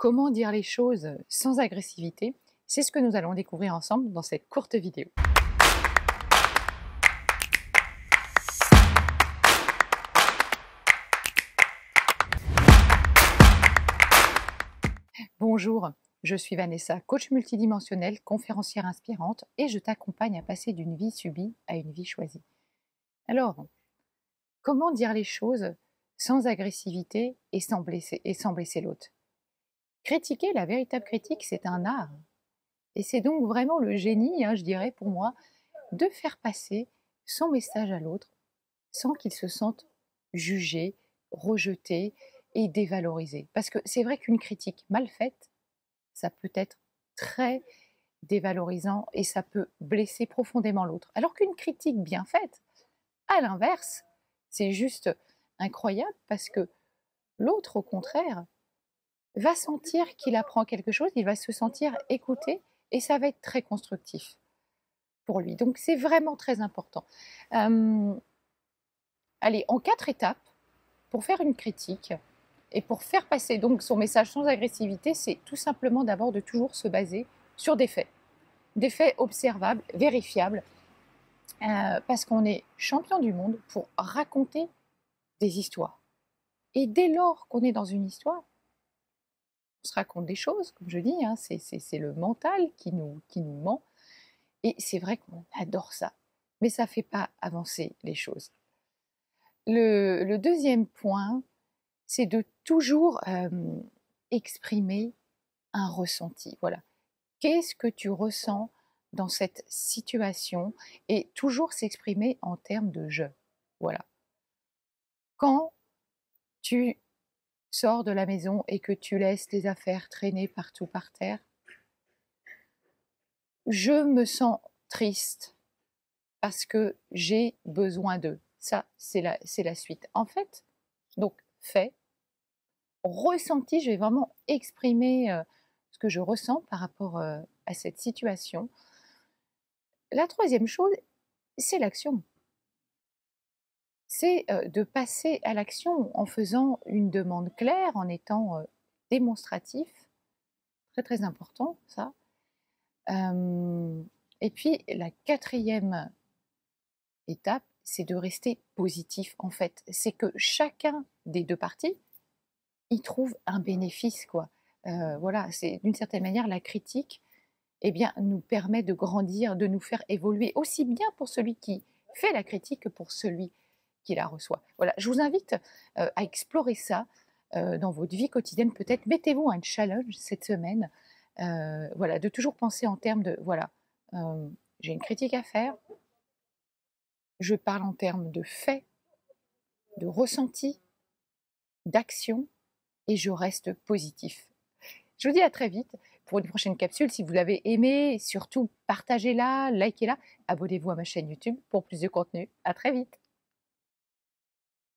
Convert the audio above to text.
Comment dire les choses sans agressivité? C'est ce que nous allons découvrir ensemble dans cette courte vidéo. Bonjour, je suis Vanessa, coach multidimensionnelle, conférencière inspirante et je t'accompagne à passer d'une vie subie à une vie choisie. Alors, comment dire les choses sans agressivité et sans blesser l'autre? Critiquer, la véritable critique, c'est un art. Et c'est donc vraiment le génie, je dirais pour moi, de faire passer son message à l'autre sans qu'il se sente jugé, rejeté et dévalorisé. Parce que c'est vrai qu'une critique mal faite, ça peut être très dévalorisant et ça peut blesser profondément l'autre. Alors qu'une critique bien faite, à l'inverse, c'est juste incroyable parce que l'autre, au contraire, va sentir qu'il apprend quelque chose, il va se sentir écouté et ça va être très constructif pour lui. Donc c'est vraiment très important. Allez, en 4 étapes, pour faire une critique et pour faire passer donc son message sans agressivité, c'est tout simplement d'abord de toujours se baser sur des faits observables, vérifiables, parce qu'on est champion du monde pour raconter des histoires. Et dès lors qu'on est dans une histoire, on se raconte des choses, comme je dis, c'est le mental qui nous ment, et c'est vrai qu'on adore ça, mais ça ne fait pas avancer les choses. Le deuxième point, c'est de toujours exprimer un ressenti. Voilà. Qu'est-ce que tu ressens dans cette situation? Et toujours s'exprimer en termes de je. Voilà. Quand tu sors de la maison et que tu laisses les affaires traîner partout par terre, je me sens triste parce que j'ai besoin d'eux. Ça, c'est la suite. En fait, donc, fait, ressenti, je vais vraiment exprimer ce que je ressens par rapport à cette situation. La troisième chose, c'est l'action. C'est de passer à l'action en faisant une demande claire, en étant démonstratif. Très très important ça. Et puis la quatrième étape, c'est de rester positif en fait. C'est que chacun des deux parties y trouve un bénéfice, quoi. Voilà, c'est d'une certaine manière la critique, eh bien, nous permet de grandir, de nous faire évoluer aussi bien pour celui qui fait la critique que pour celui qui la reçoit. Voilà, je vous invite à explorer ça dans votre vie quotidienne. Peut-être mettez-vous un challenge cette semaine, voilà, de toujours penser en termes de voilà, j'ai une critique à faire, je parle en termes de faits, de ressenti, d'action, et je reste positif. Je vous dis à très vite pour une prochaine capsule. Si vous l'avez aimé, surtout partagez-la, likez-la, abonnez-vous à ma chaîne YouTube pour plus de contenu. À très vite.